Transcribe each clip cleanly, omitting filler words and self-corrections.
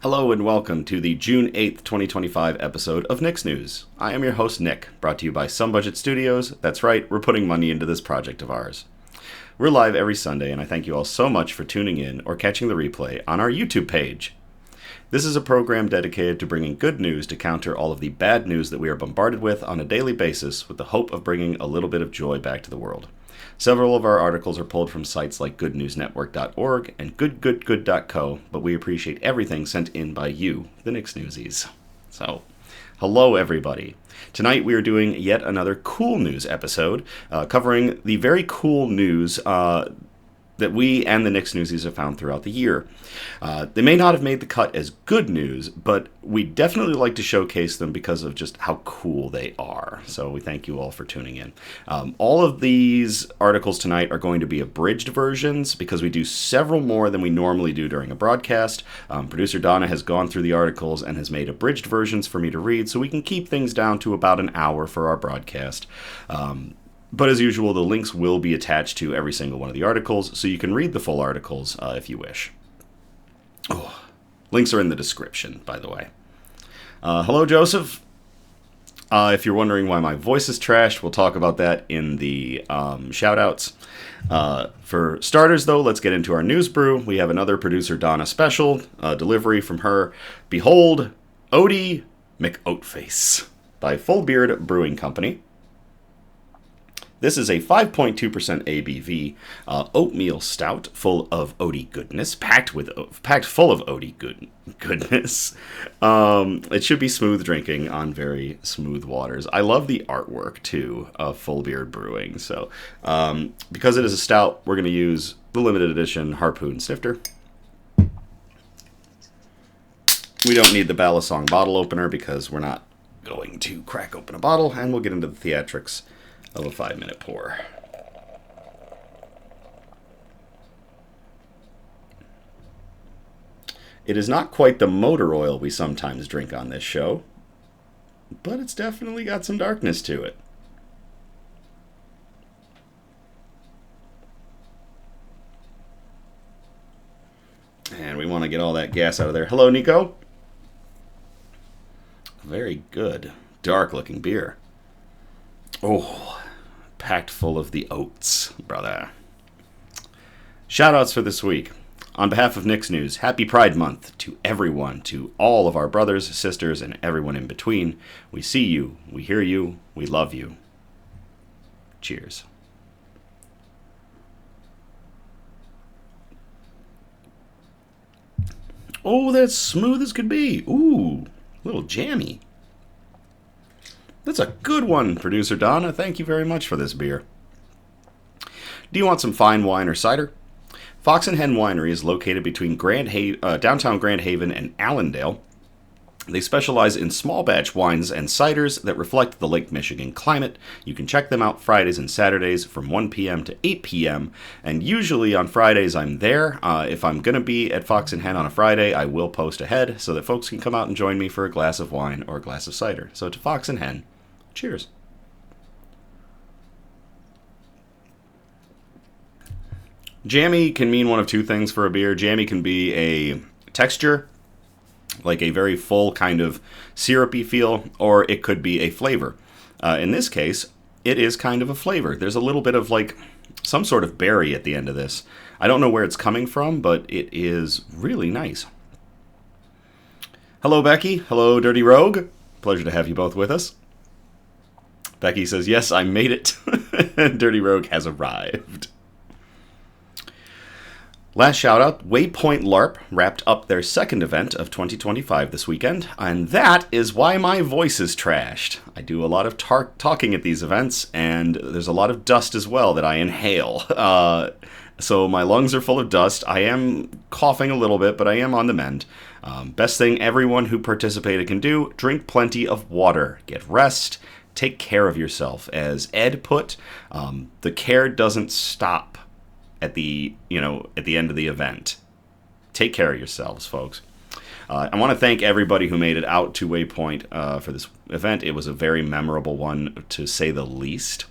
Hello and welcome to the June 8th, 2025 episode of Nick's News. I am your host, Nick, brought to you by Some Budget Studios. That's right, we're putting money into this project of ours. We're live every Sunday, and I thank you all so much for tuning in or catching the replay on our YouTube page. This is a program dedicated to bringing good news to counter all of the bad news that we are bombarded with on a daily basis with the hope of bringing a little bit of joy back to the world. Several of our articles are pulled from sites like goodnewsnetwork.org and goodgoodgood.co, but we appreciate everything sent in by you, the Nick's Newsies. So, hello everybody. Tonight we are doing yet another cool news episode, covering the very cool news that we and the Nick's Newsies have found throughout the year. They may not have made the cut as good news, but we definitely like to showcase them because of just how cool they are. So we thank you all for tuning in. All of these articles tonight are going to be abridged versions because we do several more than we normally do during a broadcast. Producer Donna has gone through the articles and has made abridged versions for me to read so we can keep things down to about an hour for our broadcast. But as usual, the links will be attached to every single one of the articles, so you can read the full articles if you wish. Oh, links are in the description, by the way. Hello, Joseph. If you're wondering why my voice is trashed, we'll talk about that in the shout-outs. For starters, though, let's get into our news brew. We have another Producer Donna special delivery from her. Behold, Oaty McOatFace by Beard Brewing Company. This is a 5.2% ABV oatmeal stout full of Oaty goodness, packed full of Oaty goodness. It should be smooth drinking on very smooth waters. I love the artwork, too, of Beard Brewing. So, because it is a stout, we're going to use the limited edition Harpoon Snifter. We don't need the Balisong bottle opener because we're not going to crack open a bottle, and we'll get into the theatrics of a 5-minute pour. It is not quite the motor oil we sometimes drink on this show, but it's definitely got some darkness to it. And we want to get all that gas out of there. Hello, Nico. Very good. Dark-looking beer. Oh, packed full of the oats, brother. Shoutouts for this week. On behalf of Nick's News, happy Pride Month to everyone, to all of our brothers, sisters, and everyone in between. We see you, we hear you, we love you. Cheers. Oh, that's smooth as could be. Ooh, a little jammy. That's a good one, Producer Donna. Thank you very much for this beer. Do you want some fine wine or cider? Fox and Hen Winery is located between downtown Grand Haven and Allendale. They specialize in small batch wines and ciders that reflect the Lake Michigan climate. You can check them out Fridays and Saturdays from 1 p.m. to 8 p.m. And usually on Fridays I'm there. If I'm going to be at Fox and Hen on a Friday, I will post ahead so that folks can come out and join me for a glass of wine or a glass of cider. So to Fox and Hen, cheers. Jammy can mean one of two things for a beer. Jammy can be a texture, like a very full kind of syrupy feel, or it could be a flavor. In this case, it is kind of a flavor. There's a little bit of like some sort of berry at the end of this. I don't know where it's coming from, but it is really nice. Hello, Becky. Hello, Dirty Rogue. Pleasure to have you both with us. Becky says, yes, I made it. Dirty Rogue has arrived. Last shout out, Waypoint LARP wrapped up their second event of 2025 this weekend, and that is why my voice is trashed. I do a lot of talking at these events, and there's a lot of dust as well that I inhale. So my lungs are full of dust. I am coughing a little bit, but I am on the mend. Best thing everyone who participated can do, drink plenty of water, get rest, take care of yourself. As Ed put, the care doesn't stop at the end of the event. Take care of yourselves, folks. I want to thank everybody who made it out to Waypoint for this event. It was a very memorable one, to say the least.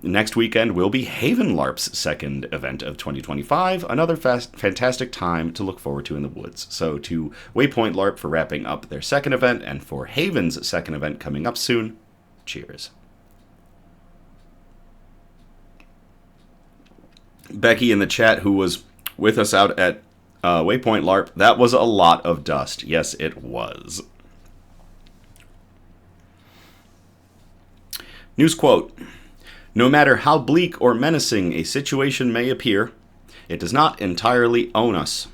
Next weekend will be Haven LARP's second event of 2025, another fantastic time to look forward to in the woods. So to Waypoint LARP for wrapping up their second event, and for Haven's second event coming up soon, cheers. Becky in the chat, who was with us out at Waypoint LARP, that was a lot of dust. Yes, it was. News quote: "No matter how bleak or menacing a situation may appear, it does not entirely own us.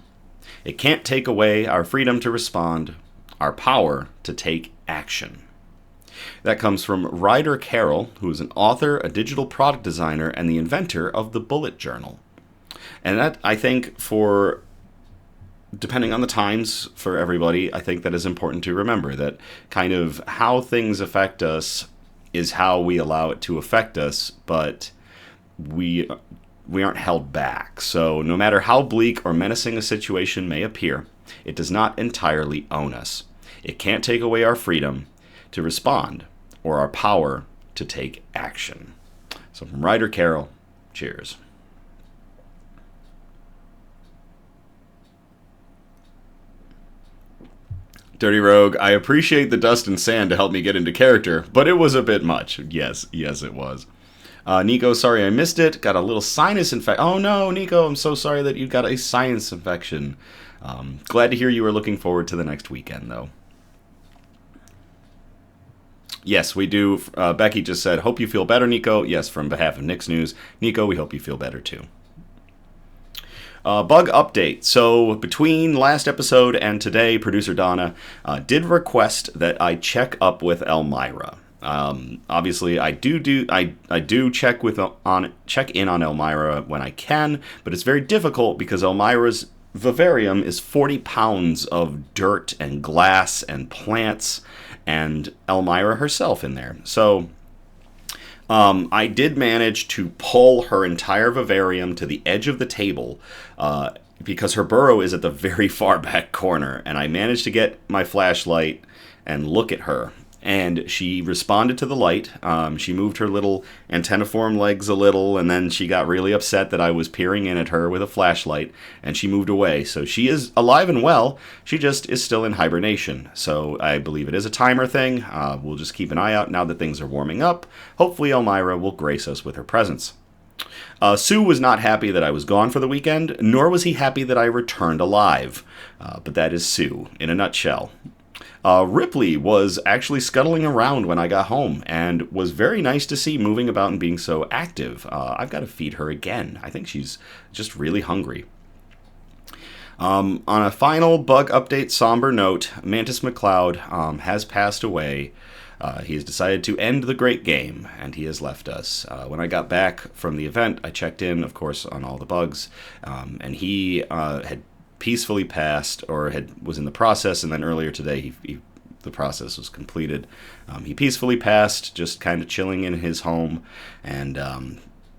It can't take away our freedom to respond, our power to take action." That comes from Ryder Carroll, who is an author, a digital product designer, and the inventor of the bullet journal. And that, I think, for, depending on the times for everybody, I think that is important to remember, that kind of how things affect us is how we allow it to affect us, but we aren't held back. So no matter how bleak or menacing a situation may appear, it does not entirely own us. It can't take away our freedom to respond or our power to take action. So from Ryder Carroll, cheers. Dirty Rogue, I appreciate the dust and sand to help me get into character, but it was a bit much. Yes, it was. Nico, sorry I missed it. Got a little sinus infection. Oh no, Nico, I'm so sorry that you got a sinus infection. Glad to hear you are looking forward to the next weekend, though. Yes, we do. Becky just said, hope you feel better, Nico. Yes, from behalf of Nick's News. Nico, we hope you feel better, too. Bug update. So between last episode and today, Producer Donna did request that I check up with Elmira. Obviously, I do check in on Elmira when I can, but it's very difficult because Elmira's vivarium is 40 pounds of dirt and glass and plants, and Elmira herself in there. So I did manage to pull her entire vivarium to the edge of the table because her burrow is at the very far back corner, and I managed to get my flashlight and look at her. And she responded to the light. She moved her little antenniform legs a little, and then she got really upset that I was peering in at her with a flashlight, and she moved away. So she is alive and well. She just is still in hibernation. So I believe it is a timer thing. We'll just keep an eye out now that things are warming up. Hopefully Elmira will grace us with her presence. Sue was not happy that I was gone for the weekend, nor was he happy that I returned alive. But that is Sue in a nutshell. Ripley was actually scuttling around when I got home, and was very nice to see moving about and being so active. I've got to feed her again. I think she's just really hungry. On a final bug update somber note, Mantis McLeod has passed away. He has decided to end the great game, and he has left us. When I got back from the event, I checked in, of course, on all the bugs, and he had peacefully passed, or was in the process, and then earlier today the process was completed. He peacefully passed, just kind of chilling in his home, and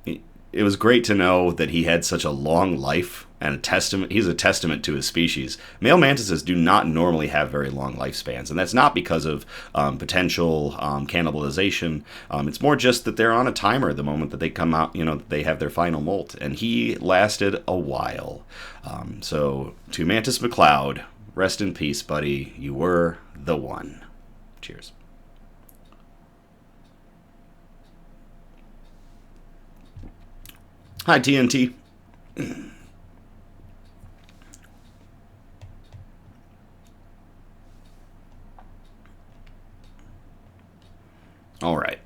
it was great to know that he had such a long life, and he's a testament to his species. Male mantises do not normally have very long lifespans, and that's not because of potential cannibalization. It's more just that they're on a timer the moment that they come out, they have their final molt, and he lasted a while. So to Mantis McLeod, rest in peace, buddy. You were the one. Cheers. Hi, TNT. All right.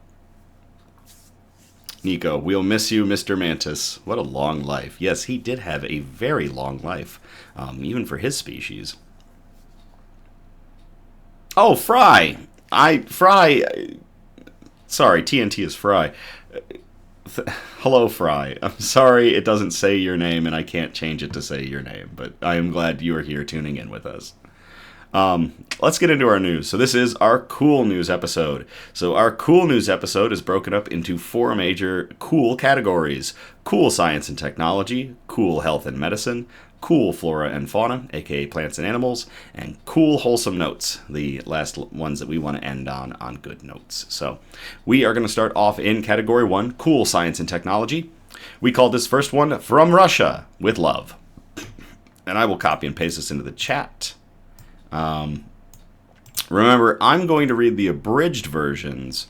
Nico, we'll miss you, Mr. Mantis. What a long life. Yes, he did have a very long life, even for his species. Oh, Fry! Sorry, TNT is Fry. Hello, Fry. I'm sorry it doesn't say your name, and I can't change it to say your name, but I am glad you are here tuning in with us. Let's get into our news. So this is our cool news episode. So our cool news episode is broken up into 4 major cool categories: cool science and technology, cool health and medicine, cool flora and fauna, aka plants and animals, and cool wholesome notes, the last ones that we want to end on good notes. So we are going to start off in category 1, cool science and technology. We call this first one From Russia with Love. And I will copy and paste this into the chat. Remember, I'm going to read the abridged versions,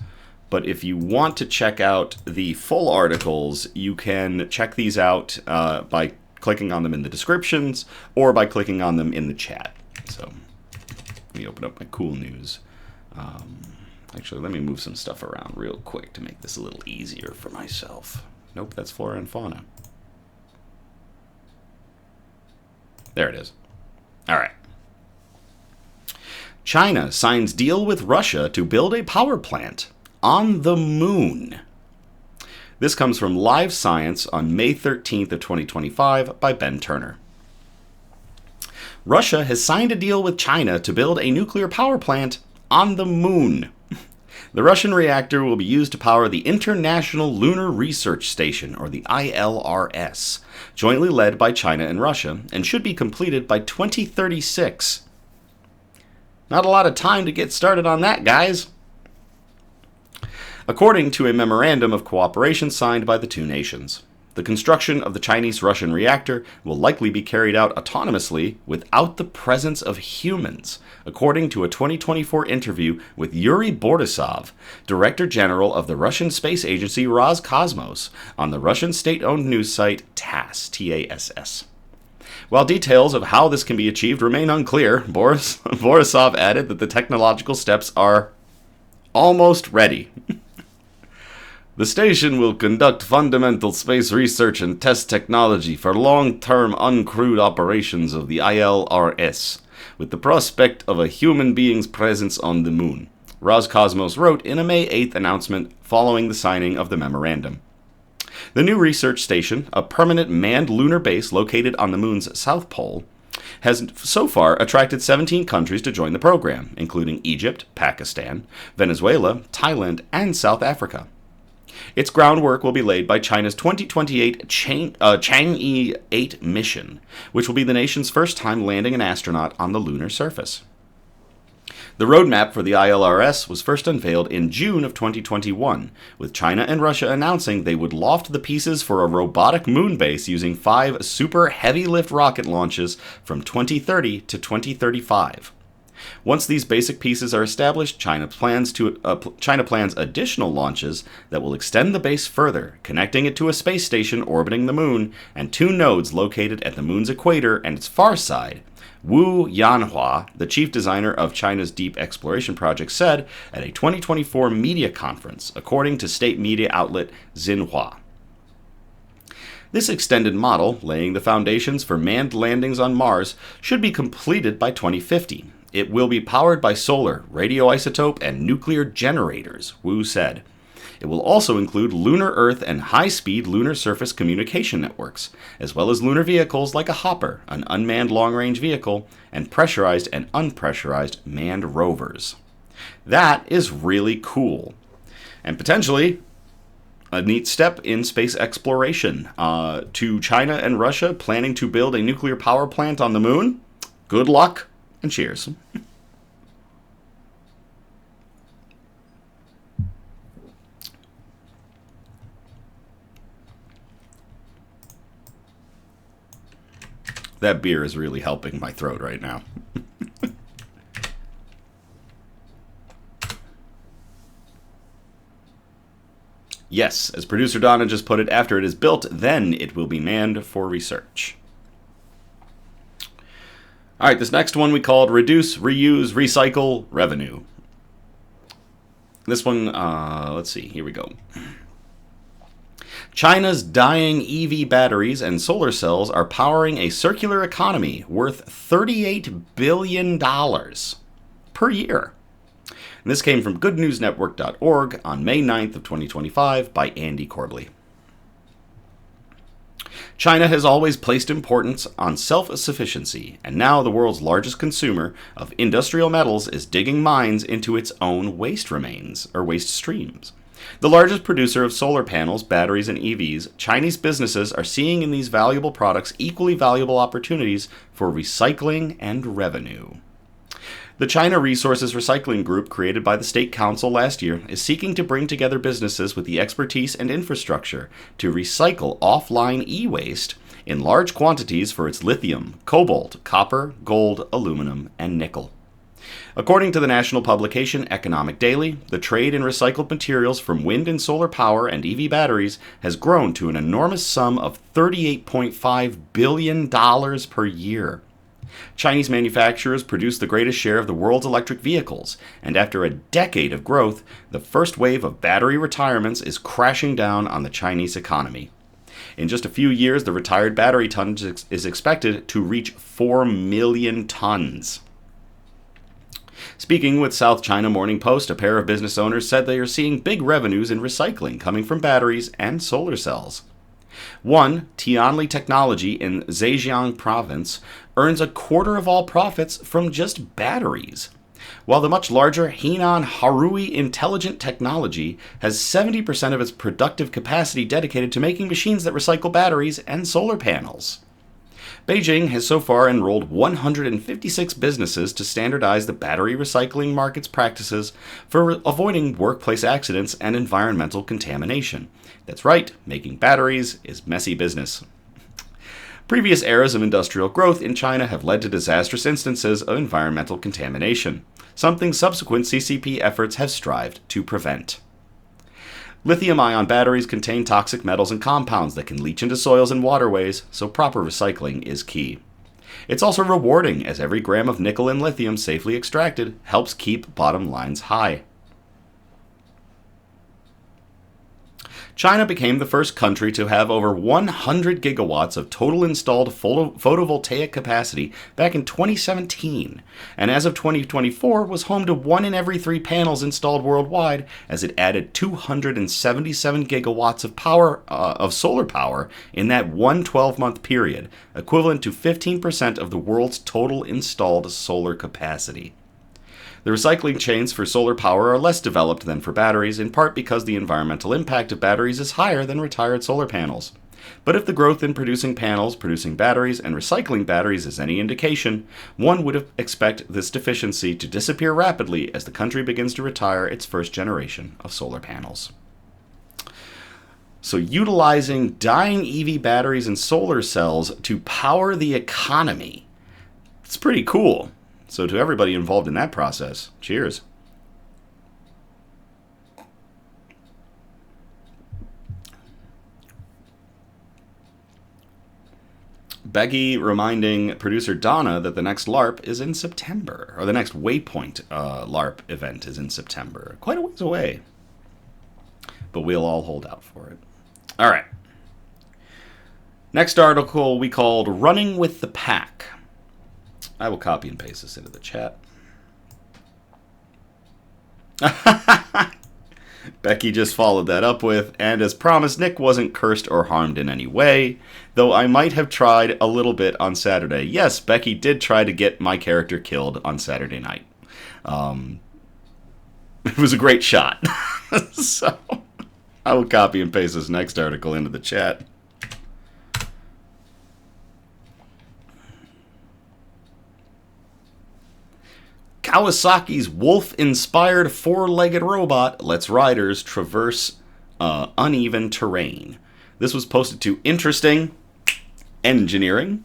but if you want to check out the full articles, you can check these out by clicking on them in the descriptions or by clicking on them in the chat. So let me open up my cool news. Actually, let me move some stuff around real quick to make this a little easier for myself. Nope, that's flora and fauna. There it is. All right. China signs deal with Russia to build a power plant on the moon. This comes from Live Science on May 13th of 2025 by Ben Turner. Russia has signed a deal with China to build a nuclear power plant on the moon. The Russian reactor will be used to power the International Lunar Research Station, or the ILRS, jointly led by China and Russia, and should be completed by 2036. Not a lot of time to get started on that, guys. According to a memorandum of cooperation signed by the two nations, the construction of the Chinese-Russian reactor will likely be carried out autonomously without the presence of humans, according to a 2024 interview with Yuri Borisov, Director General of the Russian space agency Roscosmos, on the Russian state-owned news site TASS, T-A-S-S. While details of how this can be achieved remain unclear, Borisov added that the technological steps are almost ready. The station will conduct fundamental space research and test technology for long-term uncrewed operations of the ILRS, with the prospect of a human being's presence on the moon, Roscosmos wrote in a May 8th announcement following the signing of the memorandum. The new research station, a permanent manned lunar base located on the moon's south pole, has so far attracted 17 countries to join the program, including Egypt, Pakistan, Venezuela, Thailand, and South Africa. Its groundwork will be laid by China's 2028 Chang'e 8 mission, which will be the nation's first time landing an astronaut on the lunar surface. The roadmap for the ILRS was first unveiled in June of 2021, with China and Russia announcing they would loft the pieces for a robotic moon base using 5 super heavy-lift rocket launches from 2030 to 2035. Once these basic pieces are established, China plans additional launches that will extend the base further, connecting it to a space station orbiting the moon and 2 nodes located at the moon's equator and its far side. Wu Yanhua, the chief designer of China's deep exploration project, said at a 2024 media conference, according to state media outlet Xinhua. This extended model, laying the foundations for manned landings on Mars, should be completed by 2050. It will be powered by solar, radioisotope, and nuclear generators, Wu said. It will also include lunar Earth and high-speed lunar surface communication networks, as well as lunar vehicles like a Hopper, an unmanned long-range vehicle, and pressurized and unpressurized manned rovers. That is really cool, and potentially a neat step in space exploration. To China and Russia planning to build a nuclear power plant on the moon, good luck and cheers. That beer is really helping my throat right now. Yes, as producer Donna just put it, after it is built, then it will be manned for research. All right, this next one we called Reduce, Reuse, Recycle, Revenue. This one, let's see, here we go. China's dying EV batteries and solar cells are powering a circular economy worth $38 billion per year. And this came from goodnewsnetwork.org on May 9th of 2025 by Andy Corbley. China has always placed importance on self-sufficiency, and now the world's largest consumer of industrial metals is digging mines into its own waste remains, or waste streams. The largest producer of solar panels, batteries, and EVs, Chinese businesses are seeing in these valuable products equally valuable opportunities for recycling and revenue. The China Resources Recycling Group, created by the State Council last year, is seeking to bring together businesses with the expertise and infrastructure to recycle offline e-waste in large quantities for its lithium, cobalt, copper, gold, aluminum, and nickel. According to the national publication Economic Daily, the trade in recycled materials from wind and solar power and EV batteries has grown to an enormous sum of $38.5 billion per year. Chinese manufacturers produce the greatest share of the world's electric vehicles, and after a decade of growth, the first wave of battery retirements is crashing down on the Chinese economy. In just a few years, the retired battery tonnage is expected to reach 4 million tons. Speaking with South China Morning Post, a pair of business owners said they are seeing big revenues in recycling coming from batteries and solar cells. One, Tianli Technology in Zhejiang Province, earns a quarter of all profits from just batteries, while the much larger Henan Harui Intelligent Technology has 70% of its productive capacity dedicated to making machines that recycle batteries and solar panels. Beijing has so far enrolled 156 businesses to standardize the battery recycling market's practices for avoiding workplace accidents and environmental contamination. That's right, making batteries is messy business. Previous eras of industrial growth in China have led to disastrous instances of environmental contamination, something subsequent CCP efforts have strived to prevent. Lithium-ion batteries contain toxic metals and compounds that can leach into soils and waterways, so proper recycling is key. It's also rewarding, as every gram of nickel and lithium safely extracted helps keep bottom lines high. China became the first country to have over 100 gigawatts of total installed photovoltaic capacity back in 2017, and as of 2024 was home to 1 in every 3 panels installed worldwide, as it added 277 gigawatts of power of solar power in that one 12-month period, equivalent to 15% of the world's total installed solar capacity. The recycling chains for solar power are less developed than for batteries, in part because the environmental impact of batteries is higher than retired solar panels. But if the growth in producing panels, producing batteries, and recycling batteries is any indication, one would expect this deficiency to disappear rapidly as the country begins to retire its first generation of solar panels. So utilizing dying EV batteries and solar cells to power the economy. It's pretty cool. So to everybody involved in that process, cheers. Becky reminding producer Donna that the next LARP is in September, or the next Waypoint LARP event is in September. Quite a ways away. But we'll all hold out for it. All right. Next article we called Running with the Pack. I will copy and paste this into the chat. Becky just followed that up with, and as promised, Nick wasn't cursed or harmed in any way, though I might have tried a little bit on Saturday. Yes, Becky did try to get my character killed on Saturday night. It was a great shot. So I will copy and paste this next article into the chat. Kawasaki's wolf-inspired 4-legged robot lets riders traverse uneven terrain. This was posted to Interesting Engineering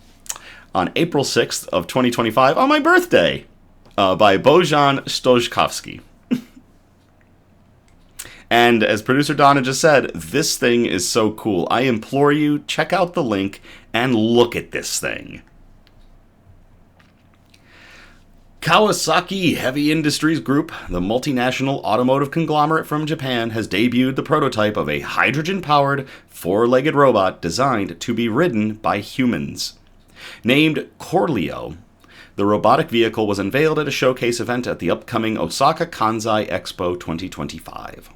on April 6th of 2025 on my birthday by Bojan Stojkovski. And as producer Donna just said, this thing is so cool. I implore you, check out the link and look at this thing. Kawasaki Heavy Industries Group, the multinational automotive conglomerate from Japan, has debuted the prototype of a hydrogen-powered, 4-legged robot designed to be ridden by humans. Named Corleo, the robotic vehicle was unveiled at a showcase event at the upcoming Osaka Kansai Expo 2025.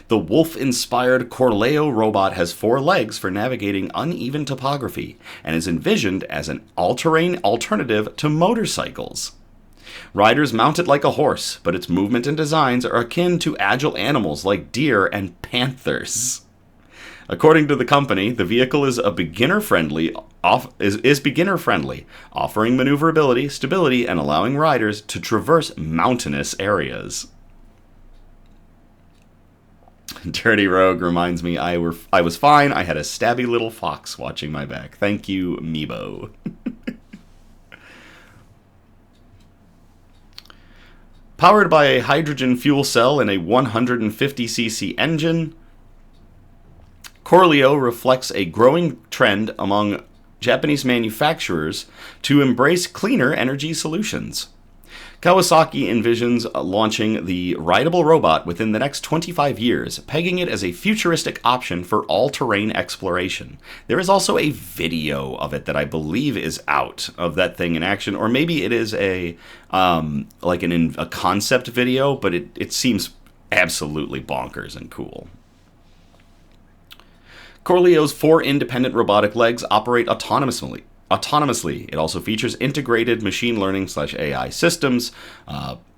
The wolf-inspired Corleo robot has 4 legs for navigating uneven topography and is envisioned as an all-terrain alternative to motorcycles. Riders mount it like a horse, but its movement and designs are akin to agile animals like deer and panthers. According to the company, the vehicle is beginner-friendly, offering maneuverability, stability, and allowing riders to traverse mountainous areas. Dirty Rogue reminds me I was fine. I had a stabby little fox watching my back. Thank you, Meebo. Powered by a hydrogen fuel cell and a 150cc engine, Corleo reflects a growing trend among Japanese manufacturers to embrace cleaner energy solutions. Kawasaki envisions launching the rideable robot within the next 25 years, pegging it as a futuristic option for all-terrain exploration. There is also a video of it that I believe is out of that thing in action, or maybe it is a concept video, but it seems absolutely bonkers and cool. Corleo's 4 independent robotic legs operate autonomously. It also features integrated machine learning/AI systems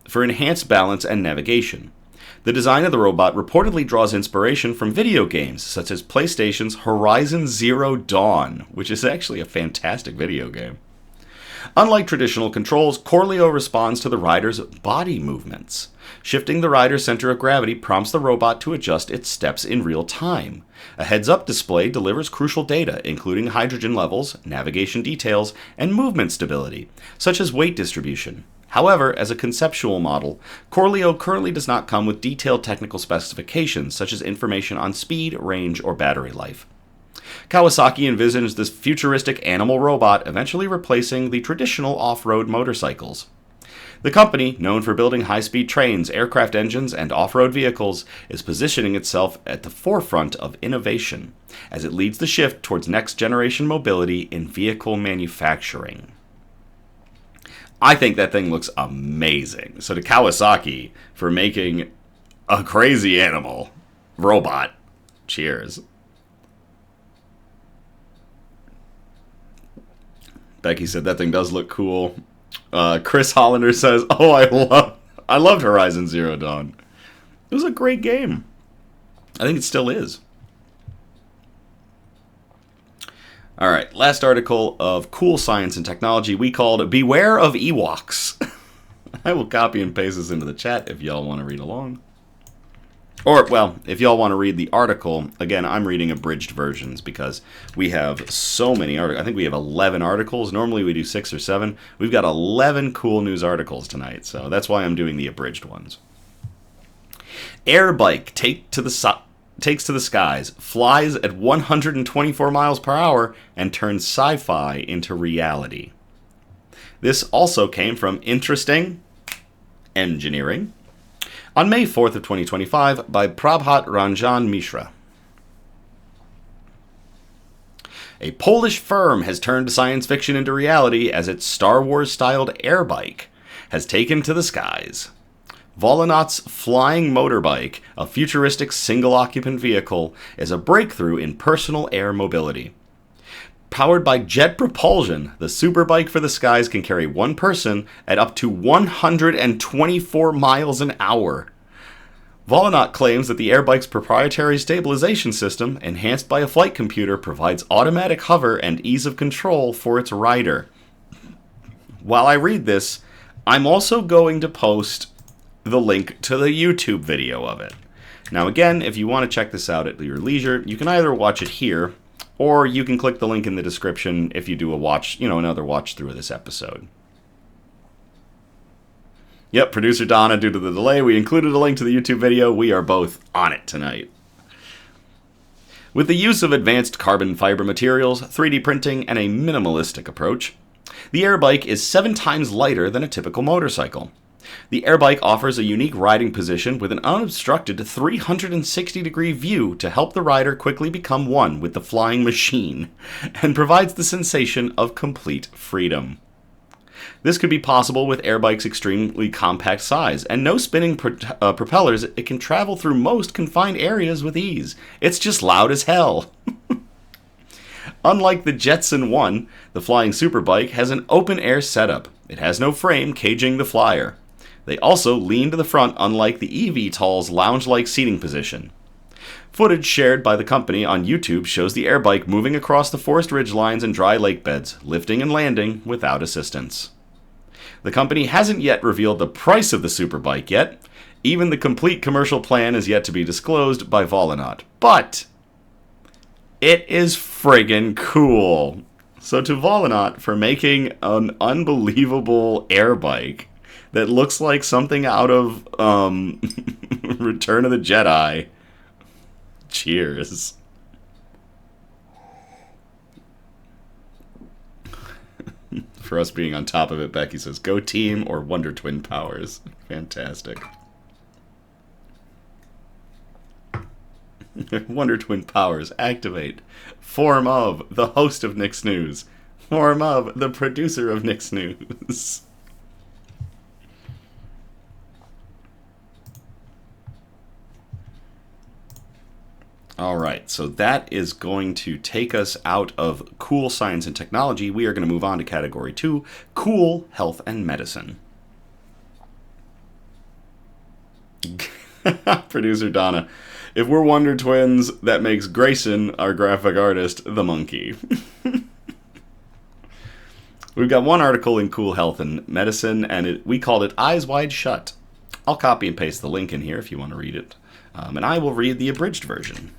for enhanced balance and navigation. The design of the robot reportedly draws inspiration from video games such as PlayStation's Horizon Zero Dawn, which is actually a fantastic video game. Unlike traditional controls, Corleo responds to the rider's body movements. Shifting the rider's center of gravity prompts the robot to adjust its steps in real time. A heads-up display delivers crucial data, including hydrogen levels, navigation details, and movement stability, such as weight distribution. However, as a conceptual model, Corleo currently does not come with detailed technical specifications, such as information on speed, range, or battery life. Kawasaki envisions this futuristic animal robot eventually replacing the traditional off-road motorcycles. The company, known for building high-speed trains, aircraft engines, and off-road vehicles, is positioning itself at the forefront of innovation as it leads the shift towards next-generation mobility in vehicle manufacturing. I think that thing looks amazing. So to Kawasaki for making a crazy animal robot, cheers. Becky said that thing does look cool. Chris Hollander says, "Oh, I loved Horizon Zero Dawn. It was a great game. I think it still is." All right, last article of cool science and technology we called "Beware of Ewoks." I will copy and paste this into the chat if y'all want to read along. Or, well, if y'all want to read the article, again, I'm reading abridged versions because we have so many articles. I think we have 11 articles. Normally we do 6 or 7. We've got 11 cool news articles tonight, so that's why I'm doing the abridged ones. Air bike takes to the skies, flies at 124 miles per hour, and turns sci-fi into reality. This also came from Interesting Engineering on May 4th of 2025 by Prabhat Ranjan Mishra. A Polish firm has turned science fiction into reality as its Star Wars-styled air bike has taken to the skies. Volanaut's flying motorbike, a futuristic single-occupant vehicle, is a breakthrough in personal air mobility. Powered by jet propulsion, the superbike for the skies can carry one person at up to 124 miles an hour. Volanaut claims that the airbike's proprietary stabilization system, enhanced by a flight computer, provides automatic hover and ease of control for its rider. While I read this, I'm also going to post the link to the YouTube video of it. Now again, if you want to check this out at your leisure, you can either watch it here, or you can click the link in the description if you do another watch through of this episode. Yep, Producer Donna, due to the delay, we included a link to the YouTube video. We are both on it tonight. With the use of advanced carbon fiber materials, 3D printing, and a minimalistic approach, the airbike is 7 times lighter than a typical motorcycle. The airbike offers a unique riding position with an unobstructed 360-degree view to help the rider quickly become one with the flying machine, and provides the sensation of complete freedom. This could be possible with airbike's extremely compact size and no spinning propellers. It can travel through most confined areas with ease. It's just loud as hell. Unlike the Jetson 1, the flying superbike has an open-air setup. It has no frame caging the flyer. They also lean to the front unlike the eVTOL's lounge-like seating position. Footage shared by the company on YouTube shows the airbike moving across the forest ridge lines and dry lake beds, lifting and landing without assistance. The company hasn't yet revealed the price of the superbike yet. Even the complete commercial plan is yet to be disclosed by Volanaut. But it is friggin' cool. So to Volanaut for making an unbelievable airbike that looks like something out of Return of the Jedi. Cheers. For us being on top of it, Becky says, "Go team or Wonder Twin powers." Fantastic. Wonder Twin powers activate. Form of the host of Nick's News. Form of the producer of Nick's News. Alright, so that is going to take us out of cool science and technology. We are going to move on to category 2, cool health and medicine. Producer Donna, if we're Wonder Twins, that makes Grayson, our graphic artist, the monkey. We've got one article in Cool Health and Medicine, and we called it Eyes Wide Shut. I'll copy and paste the link in here if you want to read it. And I will read the abridged version.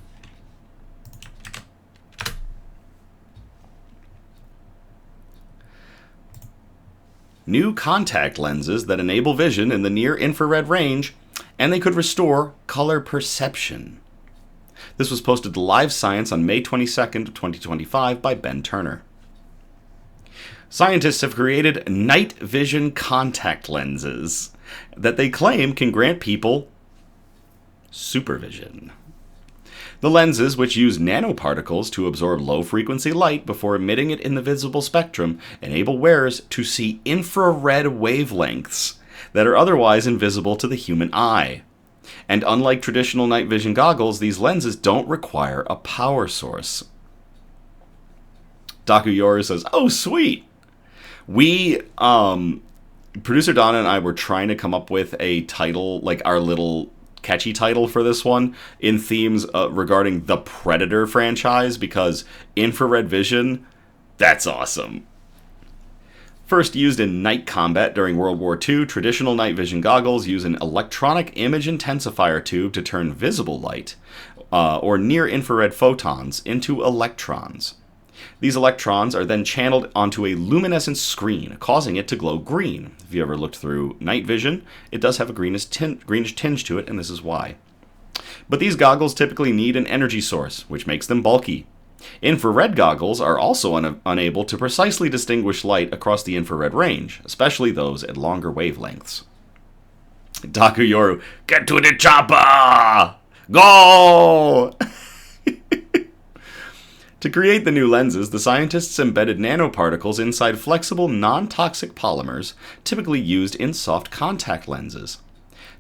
New contact lenses that enable vision in the near-infrared range, and they could restore color perception. This was posted to Live Science on May 22nd, 2025 by Ben Turner. Scientists have created night vision contact lenses that they claim can grant people supervision. The lenses, which use nanoparticles to absorb low-frequency light before emitting it in the visible spectrum, enable wearers to see infrared wavelengths that are otherwise invisible to the human eye. And unlike traditional night vision goggles, these lenses don't require a power source. Daku Yoru says, "Oh, sweet!" We, Producer Donna and I were trying to come up with a title, like our little catchy title for this one, in themes regarding the Predator franchise, because infrared vision, that's awesome. First used in night combat during World War II, traditional night vision goggles use an electronic image intensifier tube to turn visible light, or near-infrared photons, into electrons. These electrons are then channeled onto a luminescent screen, causing it to glow green. If you ever looked through night vision, it does have a greenish tinge to it, and this is why. But these goggles typically need an energy source, which makes them bulky. Infrared goggles are also unable to precisely distinguish light across the infrared range, especially those at longer wavelengths. Daku Yoru, get to the chopper! Go! To create the new lenses, the scientists embedded nanoparticles inside flexible, non-toxic polymers typically used in soft contact lenses.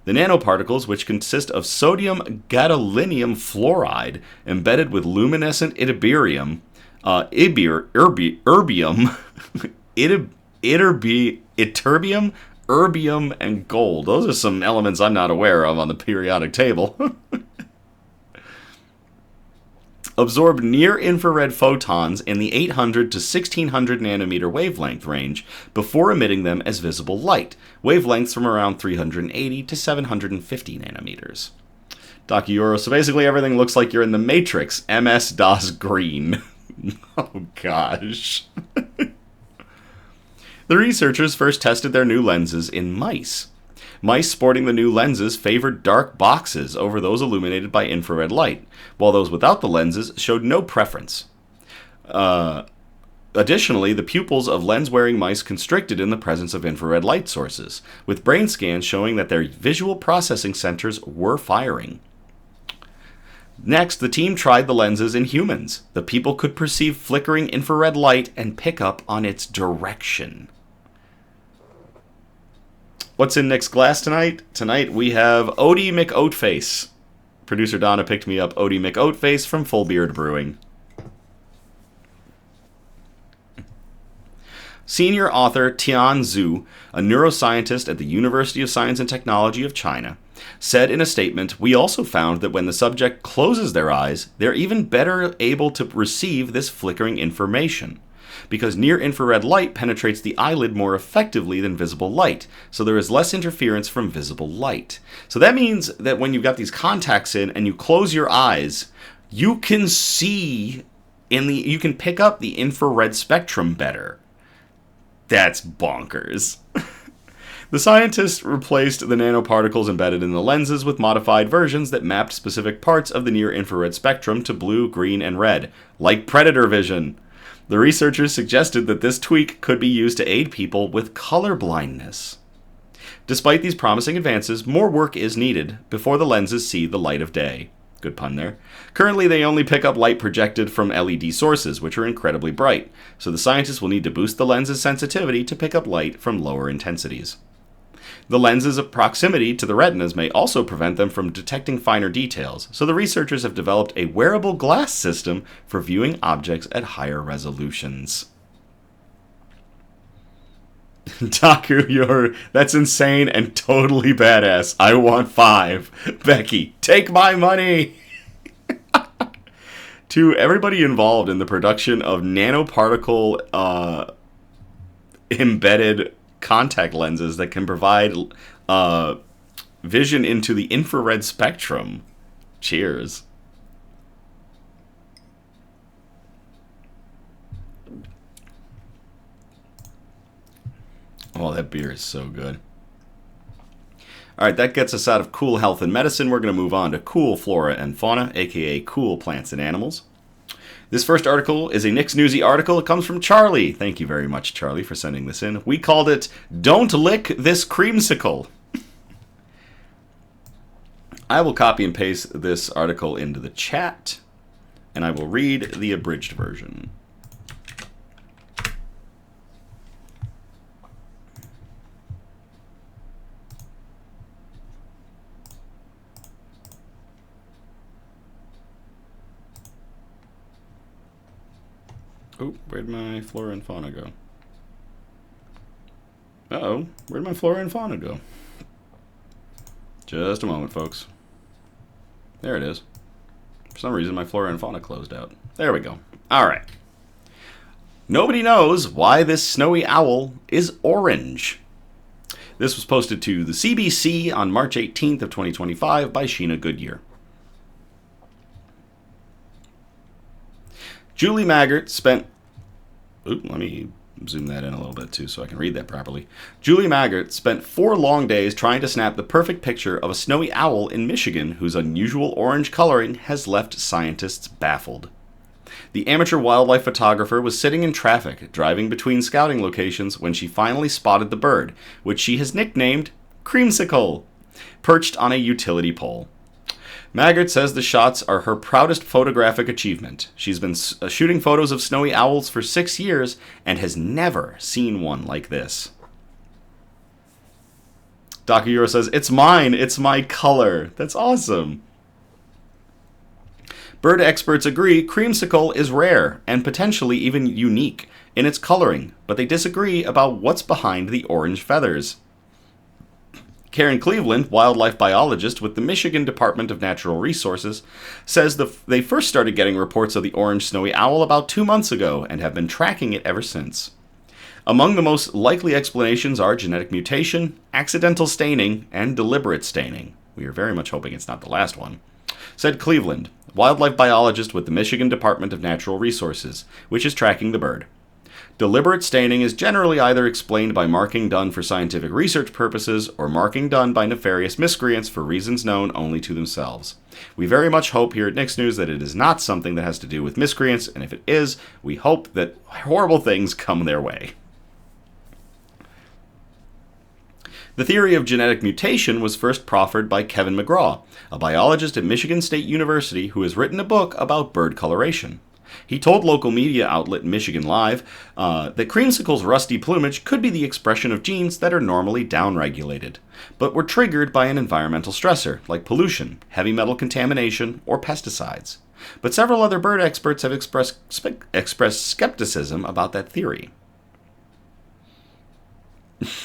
The nanoparticles, which consist of sodium gadolinium fluoride embedded with luminescent ytterbium, erbium, and gold. Those are some elements I'm not aware of on the periodic table. Absorb near-infrared photons in the 800 to 1600 nanometer wavelength range before emitting them as visible light, wavelengths from around 380 to 750 nanometers. Daku Yoru, so basically everything looks like you're in the Matrix, MS-DOS green. Oh gosh. The researchers first tested their new lenses in mice. Mice sporting the new lenses favored dark boxes over those illuminated by infrared light, while those without the lenses showed no preference. Additionally, the pupils of lens-wearing mice constricted in the presence of infrared light sources, with brain scans showing that their visual processing centers were firing. Next, the team tried the lenses in humans. The people could perceive flickering infrared light and pick up on its direction. What's in Nick's glass tonight? Tonight we have Oaty McOatFace. Producer Donna picked me up Oaty McOatFace from Beard Brewing. Senior author Tian Zhu, a neuroscientist at the University of Science and Technology of China, said in a statement, "We also found that when the subject closes their eyes, they're even better able to receive this flickering information, because near-infrared light penetrates the eyelid more effectively than visible light, so there is less interference from visible light." So that means that when you've got these contacts in and you close your eyes, you can see you can pick up the infrared spectrum better. That's bonkers. The scientists replaced the nanoparticles embedded in the lenses with modified versions that mapped specific parts of the near-infrared spectrum to blue, green, and red, like predator vision. The researchers suggested that this tweak could be used to aid people with color blindness. Despite these promising advances, more work is needed before the lenses see the light of day. Good pun there. Currently, they only pick up light projected from LED sources, which are incredibly bright, so the scientists will need to boost the lens's sensitivity to pick up light from lower intensities. The lens's proximity to the retinas may also prevent them from detecting finer details, so the researchers have developed a wearable glass system for viewing objects at higher resolutions. Taku, that's insane and totally badass. I want 5. Becky, take my money! To everybody involved in the production of nanoparticle embedded contact lenses that can provide vision into the infrared spectrum, cheers. Oh, that beer is so good. All right, that gets us out of cool health and medicine. We're going to move on to cool flora and fauna, aka cool plants and animals. This first article is a Nick's Newsy article. It comes from Charlie. Thank you very much, Charlie, for sending this in. We called it, "Don't Lick This Creamsicle." I will copy and paste this article into the chat, and I will read the abridged version. Oh, where'd my flora and fauna go? Uh-oh, where'd my flora and fauna go? Just a moment, folks. There it is. For some reason, my flora and fauna closed out. There we go. All right. Nobody knows why this snowy owl is orange. This was posted to the CBC on March 18th of 2025 by Sheena Goodyear. Julie Maggart spent... Oop, let me zoom that in a little bit too so I can read that properly. Julie Maggart spent 4 long days trying to snap the perfect picture of a snowy owl in Michigan whose unusual orange coloring has left scientists baffled. The amateur wildlife photographer was sitting in traffic, driving between scouting locations when she finally spotted the bird, which she has nicknamed Creamsicle, perched on a utility pole. Maggart says the shots are her proudest photographic achievement. She's been shooting photos of snowy owls for 6 years and has never seen one like this. Dr. Euro says, "It's mine, it's my color." That's awesome. Bird experts agree Creamsicle is rare and potentially even unique in its coloring, but they disagree about what's behind the orange feathers. Karen Cleveland, wildlife biologist with the Michigan Department of Natural Resources, says they first started getting reports of the orange snowy owl about 2 months ago and have been tracking it ever since. Among the most likely explanations are genetic mutation, accidental staining, and deliberate staining. We are very much hoping it's not the last one. Said Cleveland, wildlife biologist with the Michigan Department of Natural Resources, which is tracking the bird. Deliberate staining is generally either explained by marking done for scientific research purposes or marking done by nefarious miscreants for reasons known only to themselves. We very much hope here at Nick's News that it is not something that has to do with miscreants, and if it is, we hope that horrible things come their way. The theory of genetic mutation was first proffered by Kevin McGraw, a biologist at Michigan State University who has written a book about bird coloration. He told local media outlet Michigan Live that creamsicle's rusty plumage could be the expression of genes that are normally downregulated, but were triggered by an environmental stressor, like pollution, heavy metal contamination, or pesticides. But several other bird experts have expressed skepticism about that theory.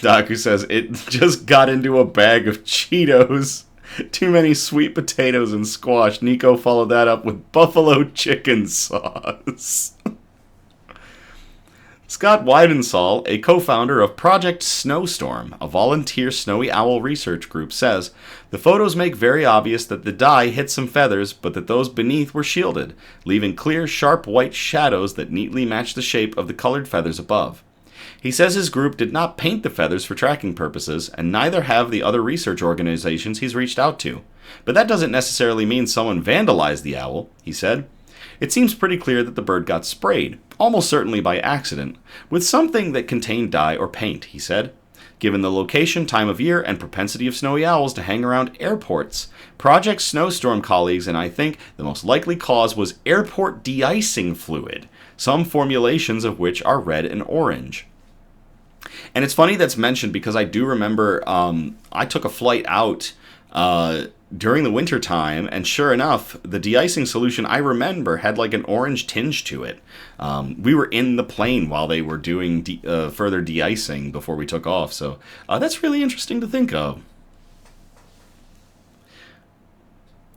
Doc, who says, it just got into a bag of Cheetos. Too many sweet potatoes and squash. Nico followed that up with buffalo chicken sauce. Scott Weidensaul, a co-founder of Project Snowstorm, a volunteer snowy owl research group, says, the photos make very obvious that the dye hit some feathers, but that those beneath were shielded, leaving clear, sharp white shadows that neatly match the shape of the colored feathers above. He says his group did not paint the feathers for tracking purposes, and neither have the other research organizations he's reached out to. But that doesn't necessarily mean someone vandalized the owl, he said. It seems pretty clear that the bird got sprayed, almost certainly by accident, with something that contained dye or paint, he said. Given the location, time of year, and propensity of snowy owls to hang around airports, Project Snowstorm colleagues and I think the most likely cause was airport de-icing fluid, some formulations of which are red and orange. And it's funny that's mentioned because I do remember I took a flight out during the winter time, and sure enough, the de-icing solution I remember had like an orange tinge to it. We were in the plane while they were doing further de-icing before we took off, so that's really interesting to think of.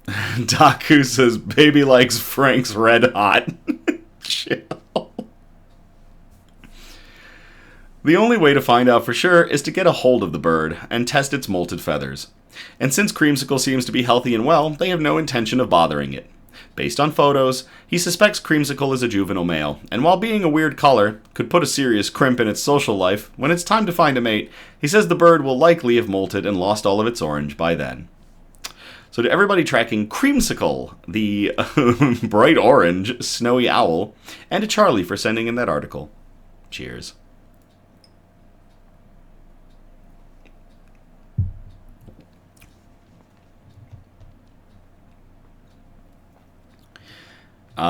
Daku says, baby likes Frank's Red Hot. Chill. The only way to find out for sure is to get a hold of the bird and test its molted feathers. And since Creamsicle seems to be healthy and well, they have no intention of bothering it. Based on photos, he suspects Creamsicle is a juvenile male, and while being a weird color could put a serious crimp in its social life, when it's time to find a mate, he says the bird will likely have molted and lost all of its orange by then. So to everybody tracking Creamsicle, the bright orange snowy owl, and to Charlie for sending in that article. Cheers.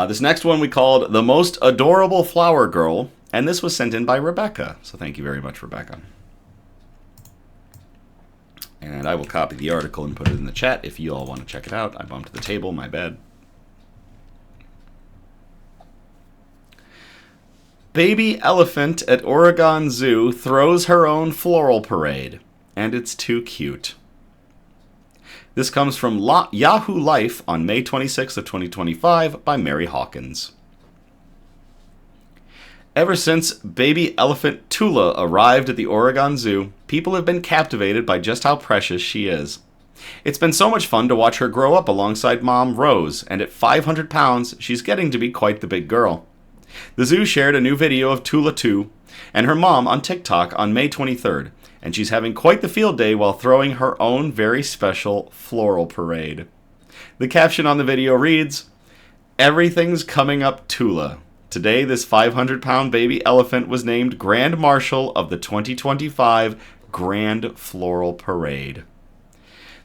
This next one we called The Most Adorable Flower Girl, and this was sent in by Rebecca. So thank you very much, Rebecca. And I will copy the article and put it in the chat if you all want to check it out. I bumped the table, my bad. Baby elephant at Oregon Zoo throws her own floral parade, and it's too cute. This comes from Yahoo Life on May 26th of 2025 by Mary Hawkins. Ever since baby elephant Tula arrived at the Oregon Zoo, people have been captivated by just how precious she is. It's been so much fun to watch her grow up alongside mom Rose, and at 500 pounds, she's getting to be quite the big girl. The zoo shared a new video of Tula 2 and her mom on TikTok on May 23rd, and she's having quite the field day while throwing her own very special floral parade. The caption on the video reads, "Everything's coming up Tula. Today, this 500-pound baby elephant was named Grand Marshal of the 2025 Grand Floral Parade."